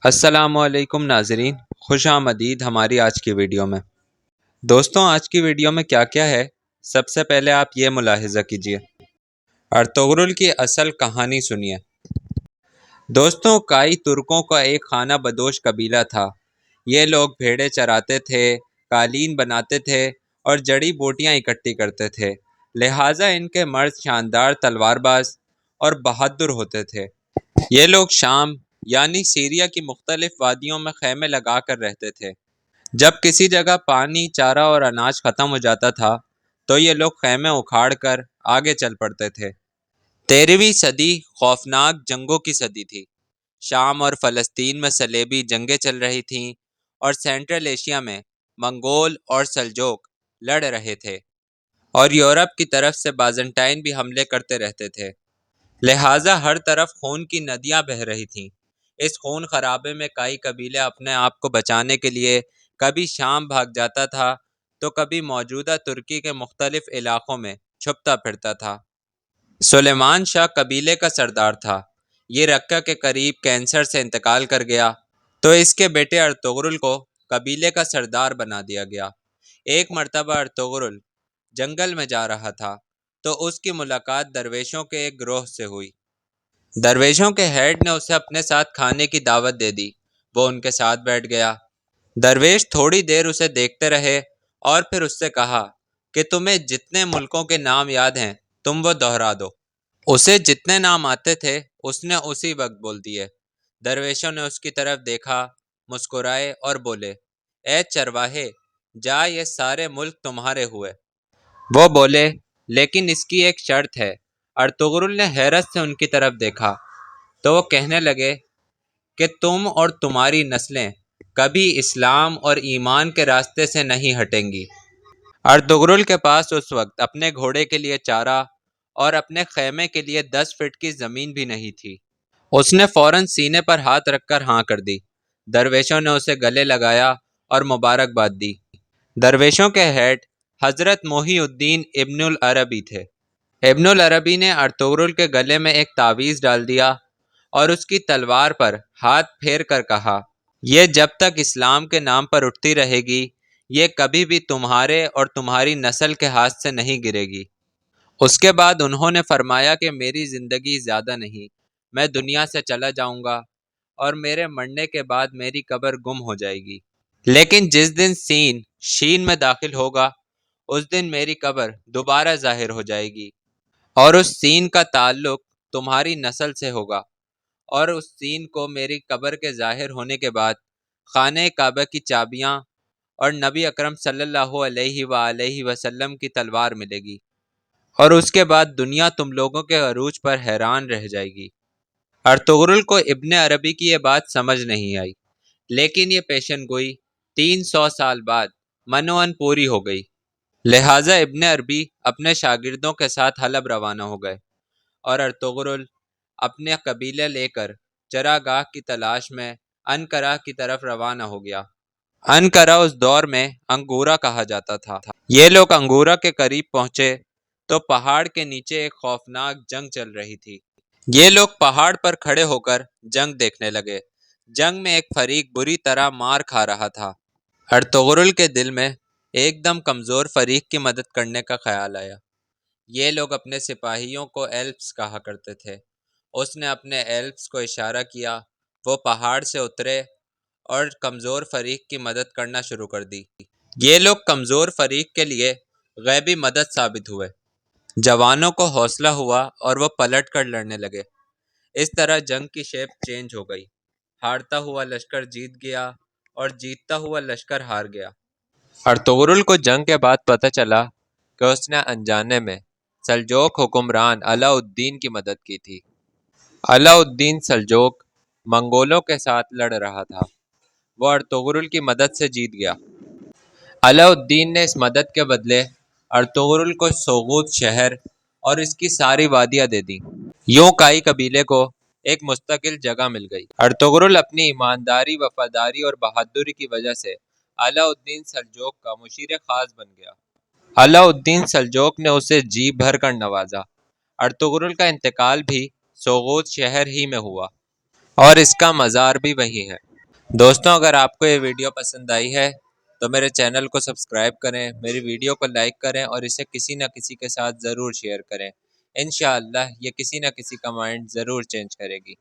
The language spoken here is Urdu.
السلام علیکم ناظرین، خوش آمدید ہماری آج کی ویڈیو میں۔ دوستوں، آج کی ویڈیو میں کیا کیا ہے، سب سے پہلے آپ یہ ملاحظہ کیجئے۔ ارطغرل کی اصل کہانی سنیے۔ دوستوں، کائی ترکوں کا ایک خانہ بدوش قبیلہ تھا۔ یہ لوگ بھیڑیں چراتے تھے، قالین بناتے تھے اور جڑی بوٹیاں اکٹھی کرتے تھے، لہٰذا ان کے مرد شاندار تلوار باز اور بہادر ہوتے تھے۔ یہ لوگ شام یعنی سیریا کی مختلف وادیوں میں خیمے لگا کر رہتے تھے۔ جب کسی جگہ پانی، چارہ اور اناج ختم ہو جاتا تھا تو یہ لوگ خیمے اکھاڑ کر آگے چل پڑتے تھے۔ 13ویں صدی خوفناک جنگوں کی صدی تھی۔ شام اور فلسطین میں صلیبی جنگیں چل رہی تھیں اور سینٹرل ایشیا میں منگول اور سلجوق لڑ رہے تھے، اور یورپ کی طرف سے بازنٹائن بھی حملے کرتے رہتے تھے، لہٰذا ہر طرف خون کی ندیاں بہہ رہی تھیں۔ اس خون خرابے میں کائی قبیلے اپنے آپ کو بچانے کے لیے کبھی شام بھاگ جاتا تھا تو کبھی موجودہ ترکی کے مختلف علاقوں میں چھپتا پھرتا تھا۔ سلیمان شاہ قبیلے کا سردار تھا۔ یہ رقہ کے قریب کینسر سے انتقال کر گیا تو اس کے بیٹے ارطغرل کو قبیلے کا سردار بنا دیا گیا۔ ایک مرتبہ ارطغرل جنگل میں جا رہا تھا تو اس کی ملاقات درویشوں کے ایک گروہ سے ہوئی۔ درویشوں کے ہیڈ نے اسے اپنے ساتھ کھانے کی دعوت دے دی۔ وہ ان کے ساتھ بیٹھ گیا۔ درویش تھوڑی دیر اسے دیکھتے رہے اور پھر اس سے کہا کہ تمہیں جتنے ملکوں کے نام یاد ہیں تم وہ دہرا دو۔ اسے جتنے نام آتے تھے اس نے اسی وقت بول دیے۔ درویشوں نے اس کی طرف دیکھا، مسکرائے اور بولے، اے چرواہے، جا، یہ سارے ملک تمہارے ہوئے۔ وہ بولے، لیکن اس کی ایک شرط ہے۔ ارطغرل نے حیرت سے ان کی طرف دیکھا تو وہ کہنے لگے کہ تم اور تمہاری نسلیں کبھی اسلام اور ایمان کے راستے سے نہیں ہٹیں گی۔ ارطغرل کے پاس اس وقت اپنے گھوڑے کے لیے چارہ اور اپنے خیمے کے لیے 10 فٹ کی زمین بھی نہیں تھی۔ اس نے فوراً سینے پر ہاتھ رکھ کر ہاں کر دی۔ درویشوں نے اسے گلے لگایا اور مبارکباد دی۔ درویشوں کے ہیڈ حضرت محی الدین ابن العربی تھے۔ ابن العربی نے ارطغرل کے گلے میں ایک تعویذ ڈال دیا اور اس کی تلوار پر ہاتھ پھیر کر کہا، یہ جب تک اسلام کے نام پر اٹھتی رہے گی، یہ کبھی بھی تمہارے اور تمہاری نسل کے ہاتھ سے نہیں گرے گی۔ اس کے بعد انہوں نے فرمایا کہ میری زندگی زیادہ نہیں، میں دنیا سے چلا جاؤں گا اور میرے مرنے کے بعد میری قبر گم ہو جائے گی، لیکن جس دن سین شین میں داخل ہوگا اس دن میری قبر دوبارہ ظاہر ہو جائے گی، اور اس سین کا تعلق تمہاری نسل سے ہوگا، اور اس سین کو میری قبر کے ظاہر ہونے کے بعد خانہ کعبہ کی چابیاں اور نبی اکرم صلی اللہ علیہ وآلہ وسلم کی تلوار ملے گی، اور اس کے بعد دنیا تم لوگوں کے عروج پر حیران رہ جائے گی۔ ارطغرل کو ابن عربی کی یہ بات سمجھ نہیں آئی، لیکن یہ پیشن گوئی 300 سال بعد منوان پوری ہو گئی، لہٰذا ابن عربی اپنے شاگردوں کے ساتھ حلب روانہ ہو گئے، اور ارطغرل اپنے قبیلے لے کر چراگاہ کی تلاش میں انقرہ کی طرف روانہ ہو گیا۔ انقرہ اس دور میں انگورا کہا جاتا تھا۔ یہ لوگ انگورا کے قریب پہنچے تو پہاڑ کے نیچے ایک خوفناک جنگ چل رہی تھی۔ یہ لوگ پہاڑ پر کھڑے ہو کر جنگ دیکھنے لگے۔ جنگ میں ایک فریق بری طرح مار کھا رہا تھا۔ ارطغرل کے دل میں ایک دم کمزور فریق کی مدد کرنے کا خیال آیا۔ یہ لوگ اپنے سپاہیوں کو ایلفز کہا کرتے تھے۔ اس نے اپنے ایلفز کو اشارہ کیا، وہ پہاڑ سے اترے اور کمزور فریق کی مدد کرنا شروع کر دی۔ یہ لوگ کمزور فریق کے لیے غیبی مدد ثابت ہوئے۔ جوانوں کو حوصلہ ہوا اور وہ پلٹ کر لڑنے لگے۔ اس طرح جنگ کی شیپ چینج ہو گئی۔ ہارتا ہوا لشکر جیت گیا اور جیتتا ہوا لشکر ہار گیا۔ ارطغرل کو جنگ کے بعد پتہ چلا کہ اس نے انجانے میں سلجوق حکمران علاء الدین کی مدد کی تھی۔ علاء الدین سلجوق منگولوں کے ساتھ لڑ رہا تھا۔ وہ ارطغرل کی مدد سے جیت گیا۔ علاء الدین نے اس مدد کے بدلے ارطغرل کو سوغوت شہر اور اس کی ساری وادیاں دے دیں۔ یوں کائی قبیلے کو ایک مستقل جگہ مل گئی۔ ارطغرل اپنی ایمانداری، وفاداری اور بہادری کی وجہ سے علاء الدین سلجوق کا مشیر خاص بن گیا۔ علاء الدین سلجوق نے اسے جی بھر کر نوازا۔ ارطغرل کا انتقال بھی سوغوت شہر ہی میں ہوا اور اس کا مزار بھی وہیں ہے۔ دوستوں اگر آپ کو یہ ویڈیو پسند آئی ہے تو میرے چینل کو سبسکرائب کریں، میری ویڈیو کو لائک کریں اور اسے کسی نہ کسی کے ساتھ ضرور شیئر کریں۔ انشاءاللہ یہ کسی نہ کسی کا مائنڈ ضرور چینج کرے گی۔